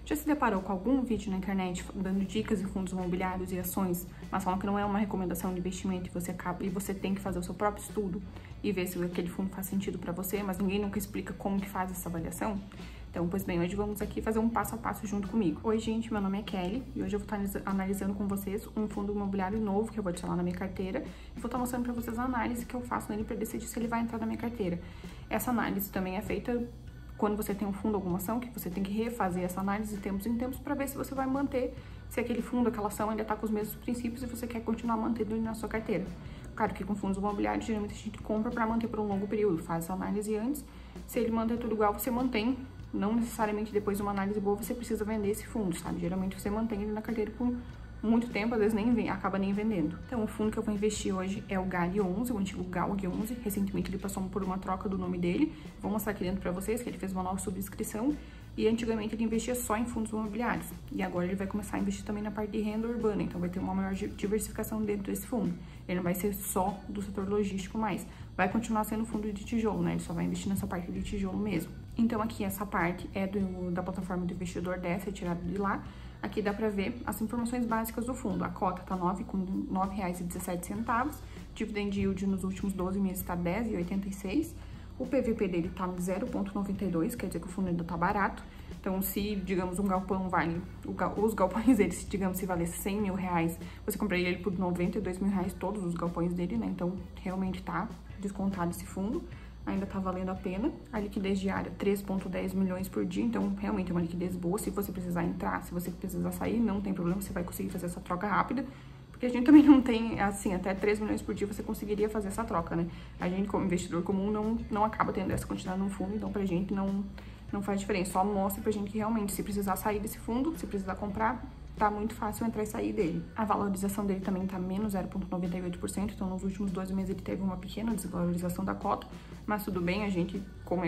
Já se deparou com algum vídeo na internet dando dicas em fundos imobiliários e ações, mas falam que não é uma recomendação de investimento e você tem que fazer o seu próprio estudo e ver se aquele fundo faz sentido para você, mas ninguém nunca explica como que faz essa avaliação? Então, pois bem, hoje vamos aqui fazer um passo a passo junto comigo. Oi, gente, meu nome é Kelly e hoje eu vou estar analisando com vocês um fundo imobiliário novo que eu vou adicionar na minha carteira e vou estar mostrando para vocês a análise que eu faço nele para decidir se ele vai entrar na minha carteira. Essa análise também é feita quando você tem um fundo, alguma ação, que você tem que refazer essa análise de tempos em tempos para ver se você vai manter, se aquele fundo, aquela ação ainda está com os mesmos princípios e você quer continuar mantendo na sua carteira. Claro que com fundos imobiliários, geralmente a gente compra para manter por um longo período, faz essa análise antes. Se ele manter tudo igual, você mantém. Não necessariamente depois de uma análise boa você precisa vender esse fundo, sabe? Geralmente você mantém ele na carteira por muito tempo, às vezes acaba nem vendendo. Então, o fundo que eu vou investir hoje é o GALI11, o antigo GALG11. Recentemente ele passou por uma troca do nome dele. Vou mostrar aqui dentro pra vocês que ele fez uma nova subscrição. E antigamente ele investia só em fundos imobiliários. E agora ele vai começar a investir também na parte de renda urbana. Então vai ter uma maior diversificação dentro desse fundo. Ele não vai ser só do setor logístico mais. Vai continuar sendo fundo de tijolo, né? Ele só vai investir nessa parte de tijolo mesmo. Então aqui essa parte é da plataforma do investidor dessa, é tirado de lá. Aqui dá pra ver as informações básicas do fundo. A cota tá com R$ 9,17. Dividend yield nos últimos 12 meses tá 10,86. O PVP dele tá no 0,92, quer dizer que o fundo ainda tá barato. Então, se, digamos, um galpão vale... Os galpões dele, digamos, se valesse R$100 mil, você compraria ele por R$92 mil, todos os galpões dele, né? Então, realmente tá descontado esse fundo. Ainda tá valendo a pena. A liquidez diária, 3,10 milhões por dia. Então, realmente é uma liquidez boa. Se você precisar entrar, se você precisar sair, não tem problema. Você vai conseguir fazer essa troca rápida. Porque a gente também não tem, assim, até 3 milhões por dia você conseguiria fazer essa troca, né? A gente, como investidor comum, não acaba tendo essa quantidade no fundo, então pra gente não faz diferença. Só mostra pra gente que realmente, se precisar sair desse fundo, se precisar comprar, tá muito fácil entrar e sair dele. A valorização dele também tá menos 0,98%, então nos últimos 12 meses ele teve uma pequena desvalorização da cota, mas tudo bem, a gente, como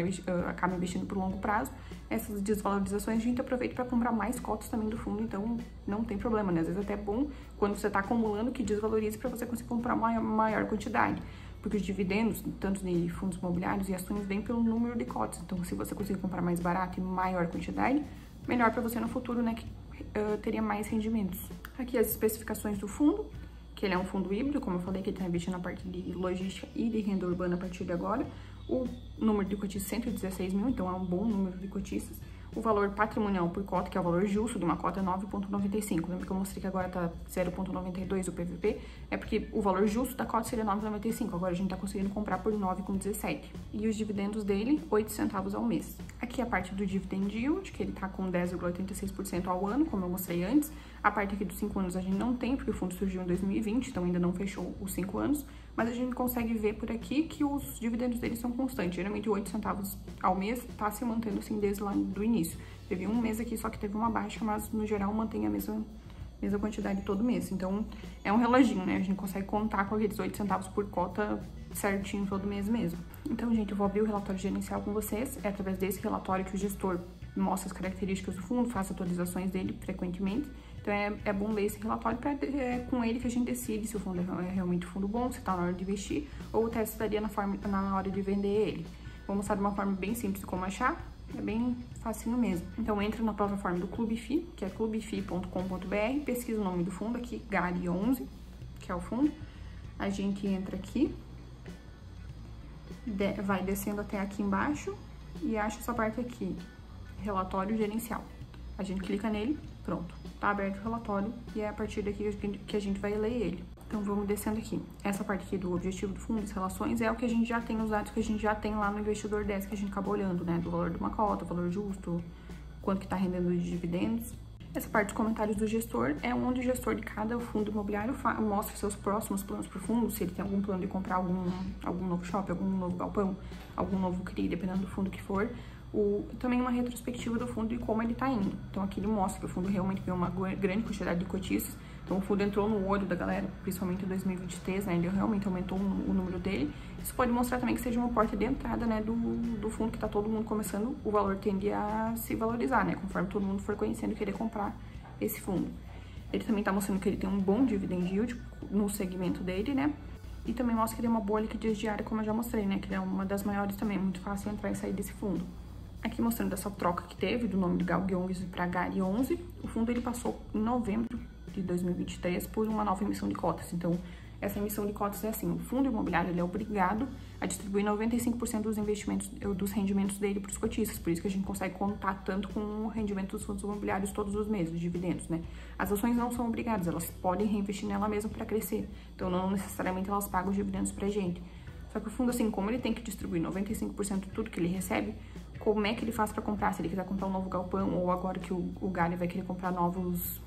acaba investindo por longo prazo, essas desvalorizações a gente aproveita para comprar mais cotas também do fundo, então não tem problema, né? Às vezes até é bom quando você tá acumulando que desvalorize para você conseguir comprar uma maior quantidade, porque os dividendos, tanto de fundos imobiliários e ações, vêm pelo número de cotas, então se você conseguir comprar mais barato e maior quantidade, melhor para você no futuro, né? Teria mais rendimentos. Aqui as especificações do fundo, que ele é um fundo híbrido, como eu falei, que ele está investindo na parte de logística e de renda urbana a partir de agora. O número de cotistas 116 mil, então é um bom número de cotistas. O valor patrimonial por cota, que é o valor justo de uma cota, é 9,95. Lembra que eu mostrei que agora tá 0,92 o PVP? É porque o valor justo da cota seria 9,95. Agora a gente tá conseguindo comprar por 9,17. E os dividendos dele, 8 centavos ao mês. Aqui a parte do dividend yield, que ele tá com 10,86% ao ano, como eu mostrei antes. A parte aqui dos 5 anos a gente não tem, porque o fundo surgiu em 2020, então ainda não fechou os 5 anos. Mas a gente consegue ver por aqui que os dividendos deles são constantes. Geralmente 8 centavos ao mês tá se mantendo assim desde lá do início. Teve um mês aqui só que teve uma baixa, mas no geral mantém a mesma quantidade todo mês. Então é um reloginho, né? A gente consegue contar com aqueles 8 centavos por cota certinho todo mês mesmo. Então, gente, eu vou abrir o relatório gerencial com vocês. É através desse relatório que o gestor mostra as características do fundo, faz atualizações dele frequentemente. Então é bom ler esse relatório, com ele que a gente decide se o fundo é realmente um fundo bom, se está na hora de investir, ou até se estaria na hora de vender ele. Vou mostrar de uma forma bem simples de como achar, é bem facinho mesmo. Então entra na plataforma do Clube FI, que é clubefi.com.br, pesquisa o nome do fundo aqui, GALI11, que é o fundo. A gente entra aqui, vai descendo até aqui embaixo e acha essa parte aqui, relatório gerencial. A gente clica nele, pronto, tá aberto o relatório e é a partir daqui que a gente vai ler ele. Então vamos descendo aqui. Essa parte aqui do objetivo do fundo, as relações, é o que a gente já tem, os dados que a gente já tem lá no investidor 10 que a gente acabou olhando, né? Do valor de uma cota, valor justo, quanto que tá rendendo de dividendos. Essa parte dos comentários do gestor é onde o gestor de cada fundo imobiliário mostra seus próximos planos para o fundo, se ele tem algum plano de comprar algum novo shopping, algum novo galpão, algum novo CRI, dependendo do fundo que for. Também uma retrospectiva do fundo e como ele tá indo. Então aqui ele mostra que o fundo realmente ganhou uma grande quantidade de cotistas. Então o fundo entrou no olho da galera, principalmente em 2023, né? Ele realmente aumentou o número dele. Isso pode mostrar também que seja uma porta de entrada, né, do fundo que tá todo mundo começando, o valor tende a se valorizar, né? Conforme todo mundo for conhecendo e querer comprar esse fundo. Ele também tá mostrando que ele tem um bom dividend yield no segmento dele, né? E também mostra que ele tem uma boa liquidez diária, como eu já mostrei, né? Que ele é uma das maiores também, muito fácil entrar e sair desse fundo. Aqui mostrando essa troca que teve do nome de Gag11 para Gari11. O fundo ele passou em novembro de 2023 por uma nova emissão de cotas. Então, essa emissão de cotas é assim, o fundo imobiliário ele é obrigado a distribuir 95% dos investimentos, dos rendimentos dele para os cotistas. Por isso que a gente consegue contar tanto com o rendimento dos fundos imobiliários todos os meses, os dividendos, né? As ações não são obrigadas, elas podem reinvestir nela mesma para crescer. Então, não necessariamente elas pagam os dividendos pra gente. Só que o fundo, assim, como ele tem que distribuir 95% de tudo que ele recebe, como é que ele faz para comprar? Se ele quiser comprar um novo galpão, ou agora que o Gari vai querer comprar novos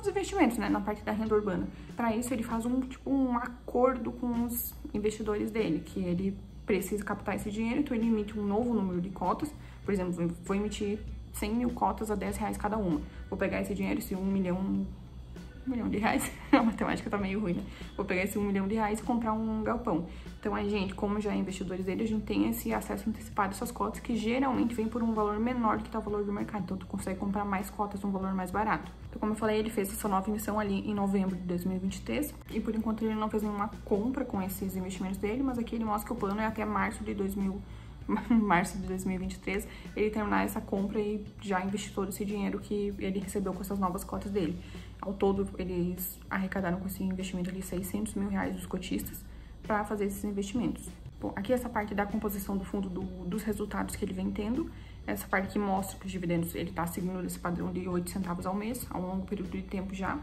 investimentos, né, na parte da renda urbana. Para isso, ele faz um acordo com os investidores dele, que ele precisa captar esse dinheiro, então ele emite um novo número de cotas. Por exemplo, vou emitir 100 mil cotas a R$10 cada uma. Vou pegar esse dinheiro, esse 1 milhão de reais, a matemática tá meio ruim, né? Vou pegar esse 1 milhão de reais e comprar um galpão. Então, a gente, como já é investidores dele, a gente tem esse acesso antecipado a essas cotas, que geralmente vem por um valor menor do que tá o valor do mercado. Então, tu consegue comprar mais cotas num valor mais barato. Então, como eu falei, ele fez essa nova emissão ali em novembro de 2023, e por enquanto ele não fez nenhuma compra com esses investimentos dele, mas aqui ele mostra que o plano é até março de 2023, ele terminar essa compra e já investir todo esse dinheiro que ele recebeu com essas novas cotas dele. Ao todo, eles arrecadaram com esse investimento ali 600 mil reais dos cotistas para fazer esses investimentos. Bom, aqui essa parte da composição do fundo, dos resultados que ele vem tendo, essa parte que mostra que os dividendos, ele tá seguindo esse padrão de 8 centavos ao mês, há um longo período de tempo já.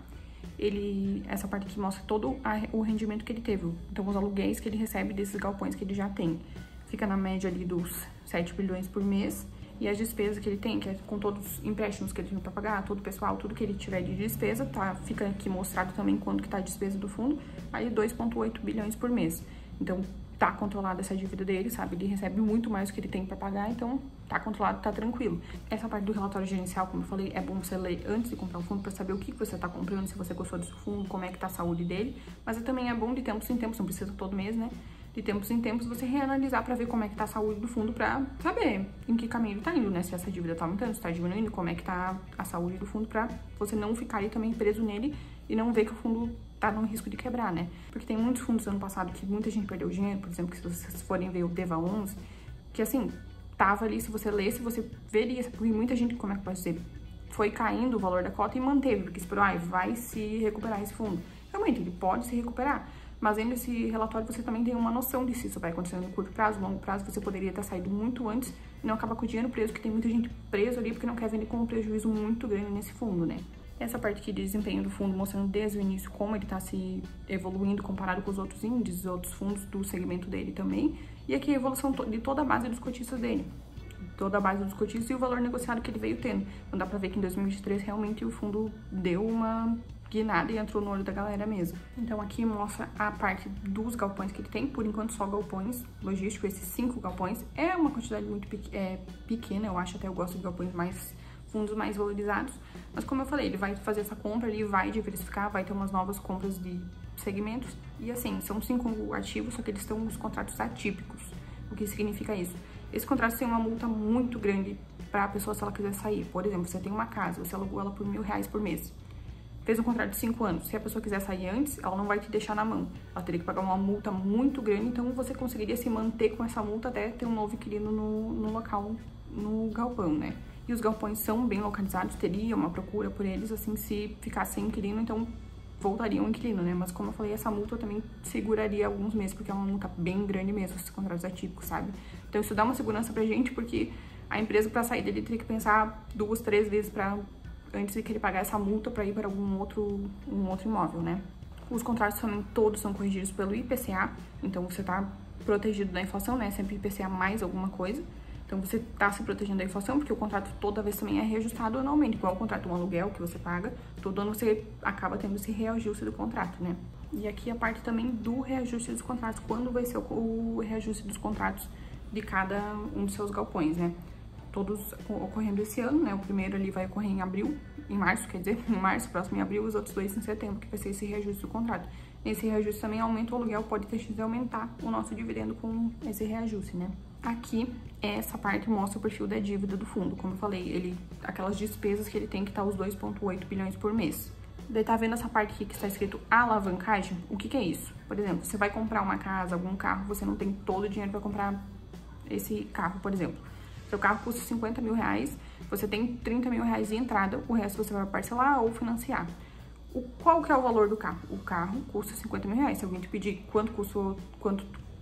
Essa parte aqui mostra todo o rendimento que ele teve, então os aluguéis que ele recebe desses galpões que ele já tem. Fica na média ali dos 7 bilhões por mês, e as despesas que ele tem, que é com todos os empréstimos que ele tem para pagar, todo o pessoal, tudo que ele tiver de despesa, tá? Fica aqui mostrado também quanto que tá a despesa do fundo, aí 2,8 bilhões por mês. Então, tá controlada essa dívida dele, sabe? Ele recebe muito mais do que ele tem para pagar, então tá controlado, tá tranquilo. Essa parte do relatório gerencial, como eu falei, é bom você ler antes de comprar o fundo para saber o que você tá comprando, se você gostou desse fundo, como é que tá a saúde dele, mas também é bom de tempos em tempos, não precisa todo mês, né? De tempos em tempos, você reanalisar para ver como é que tá a saúde do fundo, para saber em que caminho ele tá indo, né? Se essa dívida tá aumentando, se tá diminuindo, como é que tá a saúde do fundo, para você não ficar aí também preso nele e não ver que o fundo tá no risco de quebrar, né? Porque tem muitos fundos do ano passado que muita gente perdeu dinheiro, por exemplo, que se vocês forem ver o DEVA11, que assim, tava ali, se você lesse, você veria, porque muita gente, como é que pode dizer, foi caindo o valor da cota e manteve, porque esperou, vai se recuperar esse fundo. Realmente, ele pode se recuperar, mas vendo esse relatório você também tem uma noção de se isso vai acontecer no curto prazo, longo prazo, você poderia ter saído muito antes e não acabar com o dinheiro preso, porque tem muita gente preso ali porque não quer vender com um prejuízo muito grande nesse fundo, né? Essa parte aqui de desempenho do fundo, mostrando desde o início como ele está se evoluindo comparado com os outros índices, outros fundos do segmento dele também. E aqui a evolução de toda a base dos cotistas dele. Toda a base dos cotistas e o valor negociado que ele veio tendo. Então dá pra ver que em 2023 realmente o fundo deu uma guinada e entrou no olho da galera mesmo. Então aqui mostra a parte dos galpões que ele tem, por enquanto só galpões logísticos, esses 5 galpões. É uma quantidade muito pequena, eu acho, até eu gosto de galpões fundos mais valorizados, mas como eu falei, ele vai fazer essa compra, ele vai diversificar, vai ter umas novas compras de segmentos, e assim, são 5 ativos, só que eles estão nos contratos atípicos. O que significa isso? Esse contrato tem uma multa muito grande para a pessoa se ela quiser sair. Por exemplo, você tem uma casa, você alugou ela por R$1.000 por mês, fez um contrato de 5 anos, se a pessoa quiser sair antes, ela não vai te deixar na mão, ela teria que pagar uma multa muito grande, então você conseguiria se manter com essa multa até ter um novo inquilino no local, no galpão, né? E os galpões são bem localizados, teria uma procura por eles, assim, se ficasse sem inquilino, então voltaria um inquilino, né? Mas como eu falei, essa multa também seguraria alguns meses, porque é uma multa bem grande mesmo, esses contratos atípicos, sabe? Então isso dá uma segurança pra gente, porque a empresa, pra sair dele, teria que pensar 2, 3 vezes antes de querer pagar essa multa pra ir para um outro imóvel, né? Os contratos também todos são corrigidos pelo IPCA, então você tá protegido da inflação, né? Sempre IPCA mais alguma coisa. Então, você tá se protegendo da inflação, porque o contrato toda vez também é reajustado anualmente, igual o contrato de um aluguel que você paga, todo ano você acaba tendo esse reajuste do contrato, né? E aqui a parte também do reajuste dos contratos, quando vai ser o reajuste dos contratos de cada um dos seus galpões, né? Todos ocorrendo esse ano, né? O primeiro ali vai ocorrer em março, quer dizer, em março, próximo em abril, os outros 2 em setembro, que vai ser esse reajuste do contrato. Nesse reajuste também aumenta o aluguel, pode ter chance de aumentar o nosso dividendo com esse reajuste, né? Aqui, essa parte mostra o perfil da dívida do fundo. Como eu falei, aquelas despesas que ele tem que tá os 2,8 bilhões por mês. Daí tá vendo essa parte aqui que está escrito alavancagem? O que é isso? Por exemplo, você vai comprar uma casa, algum carro, você não tem todo o dinheiro para comprar esse carro, por exemplo. Seu carro custa 50 mil reais, você tem 30 mil reais de entrada, o resto você vai parcelar ou financiar. Qual que é o valor do carro? O carro custa 50 mil reais. Se alguém te pedir quanto tu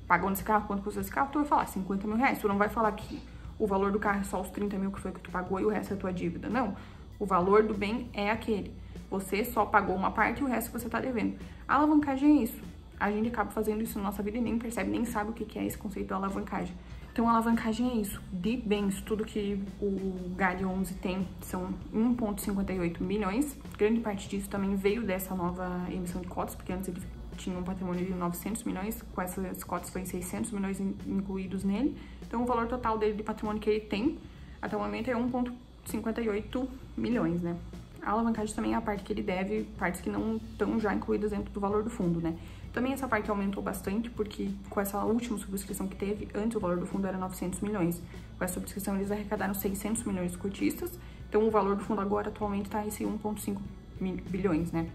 pagou nesse carro, quanto custa esse carro, tu vai falar 50 mil reais. Tu não vai falar que o valor do carro é só os 30 mil que foi que tu pagou e o resto é a tua dívida. Não. O valor do bem é aquele. Você só pagou uma parte e o resto você tá devendo. A alavancagem é isso. A gente acaba fazendo isso na nossa vida e nem percebe, nem sabe o que é esse conceito da alavancagem. Então, a alavancagem é isso. De bens, tudo que o GALI 11 tem são 1,58 milhões. Grande parte disso também veio dessa nova emissão de cotas, porque antes ele tinha um patrimônio de 900 milhões, com essas cotas foi 600 milhões incluídos nele. Então, o valor total dele de patrimônio que ele tem, até o momento, é 1,58 milhões, né? A alavancagem também é a parte que ele deve, partes que não estão já incluídas dentro do valor do fundo, né? Também essa parte aumentou bastante, porque com essa última subscrição que teve, antes o valor do fundo era 900 milhões. Com essa subscrição eles arrecadaram 600 milhões de cotistas, então o valor do fundo agora atualmente está esse 1,5 bilhões, né?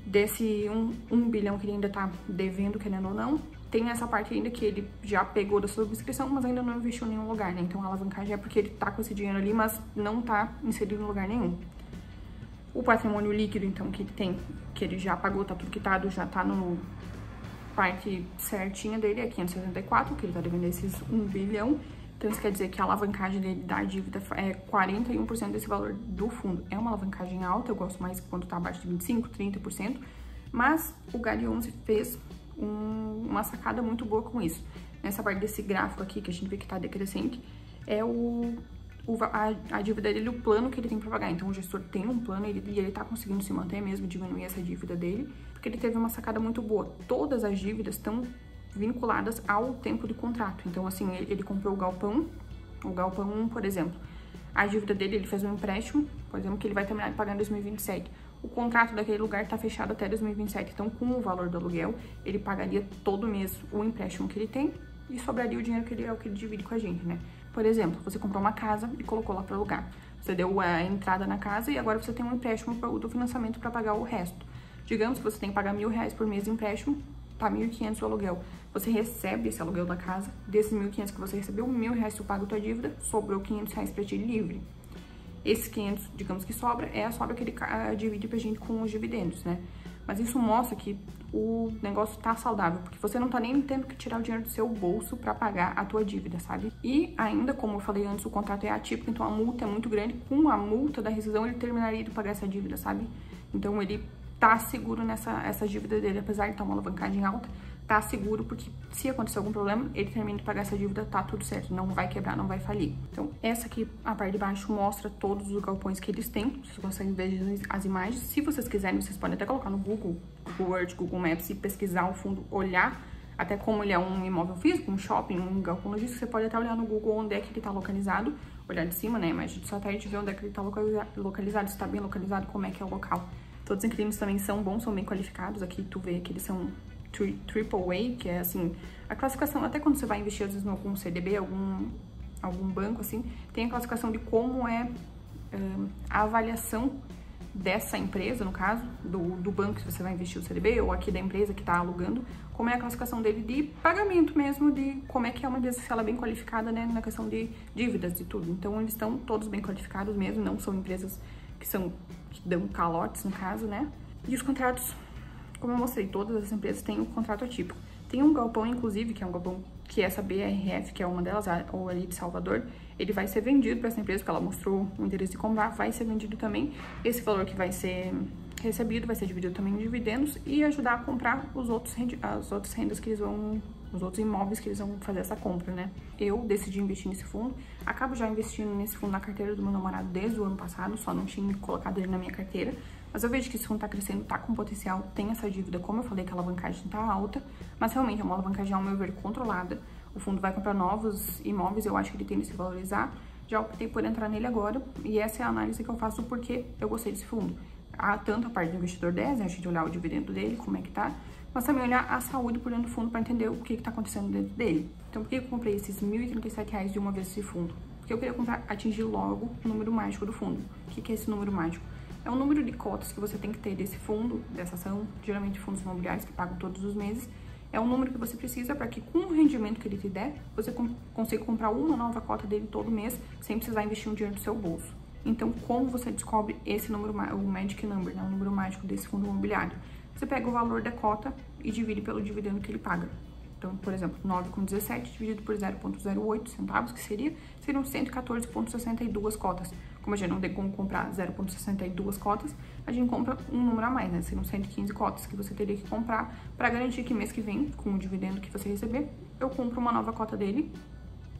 Desse 1 bilhão que ele ainda está devendo, querendo ou não, tem essa parte ainda que ele já pegou da subscrição, mas ainda não investiu em nenhum lugar, né? Então a alavancagem é porque ele tá com esse dinheiro ali, mas não tá inserido em lugar nenhum. O patrimônio líquido, então, que ele tem, que ele já pagou, tá tudo quitado, já tá no parte certinha dele, é 564, que ele tá devendo esses 1 bilhão. Então, isso quer dizer que a alavancagem dele da dívida é 41% desse valor do fundo. É uma alavancagem alta, eu gosto mais quando tá abaixo de 25%, 30%, mas o GALI 11 fez uma sacada muito boa com isso. Nessa parte desse gráfico aqui, que a gente vê que tá decrescente, é a dívida dele, o plano que ele tem para pagar. Então, o gestor tem um plano e ele tá conseguindo se manter mesmo, diminuir essa dívida dele, porque ele teve uma sacada muito boa. Todas as dívidas estão vinculadas ao tempo de contrato. Então, assim, ele comprou o galpão 1, por exemplo. A dívida dele, ele fez um empréstimo, por exemplo, que ele vai terminar de pagar em 2027. O contrato daquele lugar tá fechado até 2027. Então, com o valor do aluguel, ele pagaria todo mês o empréstimo que ele tem e sobraria o dinheiro que ele divide com a gente, né? Por exemplo, você comprou uma casa e colocou lá para alugar. Você deu a entrada na casa e agora você tem um empréstimo do financiamento para pagar o resto. Digamos que você tem que pagar R$1.000 por mês de empréstimo, tá 1.500 o aluguel. Você recebe esse aluguel da casa, desses 1.500 que você recebeu, R$1.000 tu paga a tua dívida, sobrou R$500 para ti livre. Esses 500, digamos que sobra, é a sobra que ele divide pra gente com os dividendos, né? Mas isso mostra que o negócio tá saudável, porque você não tá nem tendo que tirar o dinheiro do seu bolso para pagar a tua dívida, sabe? E ainda, como eu falei antes, o contrato é atípico, então a multa é muito grande. Com a multa da rescisão, ele terminaria de pagar essa dívida, sabe? Então ele tá seguro essa dívida dele, apesar de estar uma alavancagem alta, tá seguro, porque se acontecer algum problema, ele termina de pagar essa dívida, tá tudo certo, não vai quebrar, não vai falir. Então, essa aqui, a parte de baixo, mostra todos os galpões que eles têm, vocês conseguem ver as imagens. Se vocês quiserem, vocês podem até colocar no Google Earth, Google Maps e pesquisar o fundo, olhar até como ele é um imóvel físico, um shopping, um galpão logístico, você pode até olhar no Google onde é que ele tá localizado, olhar de cima, né, imagem de satélite, ver onde é que ele tá localizado, se tá bem localizado, como é que é o local. Todos os inquilinos também são bons, são bem qualificados, aqui tu vê que eles são AAA, que é assim, a classificação, até quando você vai investir às vezes em algum CDB, algum banco, assim, tem a classificação de como é a avaliação dessa empresa, no caso, do banco que você vai investir o CDB, ou aqui da empresa que está alugando, como é a classificação dele de pagamento mesmo, de como é que é uma empresa, se ela é bem qualificada, né, na questão de dívidas e tudo. Então, eles estão todos bem qualificados mesmo, não são empresas que dão calotes, no caso, né. E os contratos, como eu mostrei, todas as empresas têm um contrato atípico. Tem um galpão, inclusive, que é um galpão que essa BRF, que é uma delas, ou ali de Salvador, ele vai ser vendido para essa empresa, porque ela mostrou o interesse de comprar, vai ser vendido também. Esse valor que vai ser recebido vai ser dividido também em dividendos e ajudar a comprar as outras rendas que eles vão, os outros imóveis que eles vão fazer essa compra, né? Eu decidi investir nesse fundo, acabo já investindo nesse fundo na carteira do meu namorado desde o ano passado, só não tinha colocado ele na minha carteira, mas eu vejo que esse fundo tá crescendo, tá com potencial, tem essa dívida, como eu falei, que a alavancagem tá alta, mas realmente é uma alavancagem, ao meu ver, controlada. O fundo vai comprar novos imóveis, eu acho que ele tem de se valorizar. Já optei por entrar nele agora, e essa é a análise que eu faço do porquê eu gostei desse fundo. Há tanto a parte do investidor 10, né, a gente olhar o dividendo dele, como é que tá, mas também olhar a saúde por dentro do fundo para entender o que tá acontecendo dentro dele. Então, por que eu comprei esses R$ 1.037 de uma vez esse fundo? Porque eu queria atingir logo o número mágico do fundo. O que é esse número mágico? É o número de cotas que você tem que ter desse fundo, dessa ação, geralmente fundos imobiliários que pagam todos os meses, É o número que você precisa para que, com o rendimento que ele te der, você consiga comprar uma nova cota dele todo mês, sem precisar investir um dinheiro do seu bolso. Então, como você descobre esse número, o Magic Number, né, o número mágico desse fundo imobiliário? Você pega o valor da cota e divide pelo dividendo que ele paga. Então, por exemplo, 9,17 dividido por 0,08 centavos, que seriam 114,62 cotas. Como a gente não tem como comprar 0,62 cotas, a gente compra um número a mais, né? Seriam 115 cotas que você teria que comprar para garantir que mês que vem, com o dividendo que você receber, eu compro uma nova cota dele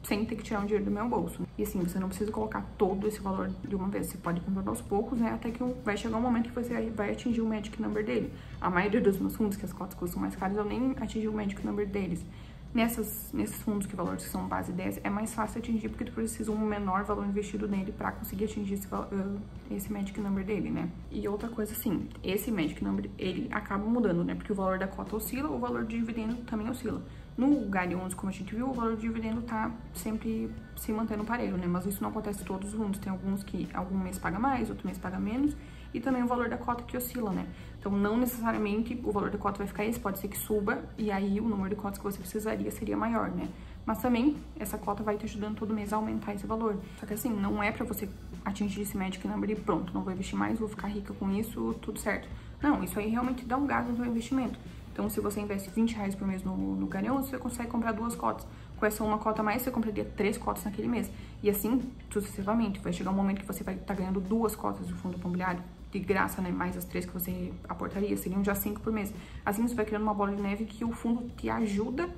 sem ter que tirar um dinheiro do meu bolso. E assim, você não precisa colocar todo esse valor de uma vez, você pode comprar aos poucos, né, até que vai chegar um momento que você vai atingir o Magic Number dele. A maioria dos meus fundos, que as cotas custam mais caras, eu nem atingi o Magic Number deles. Nesses fundos que valores que são base 10, é mais fácil atingir porque tu precisa um menor valor investido nele para conseguir atingir esse Magic Number dele, né? E outra coisa, assim, esse Magic Number, ele acaba mudando, né? Porque o valor da cota oscila, o valor de dividendo também oscila. No GAD 11, como a gente viu, o valor de dividendo tá sempre se mantendo parelho, né? Mas isso não acontece em todos os fundos. Tem alguns que algum mês paga mais, outro mês paga menos. E também o valor da cota que oscila, né? Então, não necessariamente o valor da cota vai ficar esse, pode ser que suba, e aí o número de cotas que você precisaria seria maior, né? Mas também, essa cota vai te ajudando todo mês a aumentar esse valor. Só que assim, não é pra você atingir esse Magic Number e pronto, não vou investir mais, vou ficar rica com isso, tudo certo. Não, isso aí realmente dá um gasto no seu investimento. Então, se você investe R$20 por mês no Garion, você consegue comprar 2 cotas. Com essa uma cota a mais, você compraria 3 cotas naquele mês. E assim, sucessivamente. Vai chegar um momento que você vai estar ganhando 2 cotas do fundo imobiliário de graça, né? Mais as 3 que você aportaria, seriam já 5 por mês. Assim, você vai criando uma bola de neve que o fundo te ajuda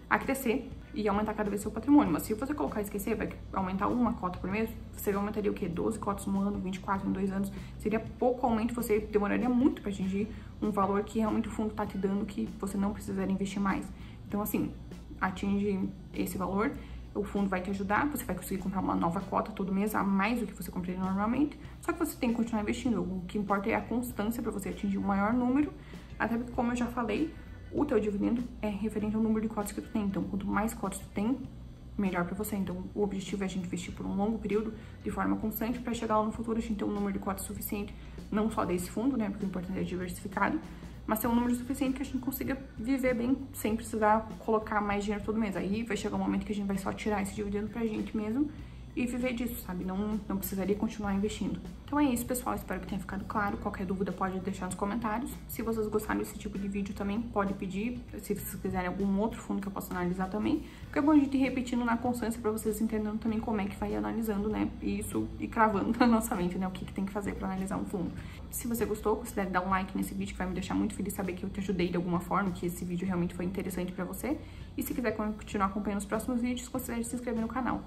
a crescer e aumentar cada vez seu patrimônio. Mas se você colocar e esquecer, vai aumentar uma cota por mês, você aumentaria o quê? 12 cotas no ano, 24 em 2 anos. Seria pouco aumento, você demoraria muito para atingir um valor que realmente o fundo tá te dando, que você não precisaria investir mais. Então, assim, atinge esse valor, o fundo vai te ajudar, você vai conseguir comprar uma nova cota todo mês, a mais do que você compraria normalmente, só que você tem que continuar investindo. O que importa é a constância para você atingir um maior número, até porque, como eu já falei, o teu dividendo é referente ao número de cotas que tu tem. Então, quanto mais cotas tu tem, melhor para você. Então, o objetivo é a gente investir por um longo período, de forma constante, para chegar lá no futuro a gente ter um número de cotas suficiente, não só desse fundo, né, porque o importante é diversificado, mas ter um número suficiente que a gente consiga viver bem, sem precisar colocar mais dinheiro todo mês. Aí vai chegar um momento que a gente vai só tirar esse dividendo pra gente mesmo e viver disso, sabe? Não precisaria continuar investindo. Então é isso, pessoal. Espero que tenha ficado claro. Qualquer dúvida pode deixar nos comentários. Se vocês gostaram desse tipo de vídeo também, pode pedir. Se vocês quiserem algum outro fundo que eu possa analisar também. Porque é bom a gente ir repetindo na constância para vocês entendendo também como é que vai analisando, né? E cravando na nossa mente, né? O que tem que fazer para analisar um fundo. Se você gostou, considere dar um like nesse vídeo, que vai me deixar muito feliz saber que eu te ajudei de alguma forma, que esse vídeo realmente foi interessante para você. E se quiser continuar acompanhando os próximos vídeos, considere se inscrever no canal.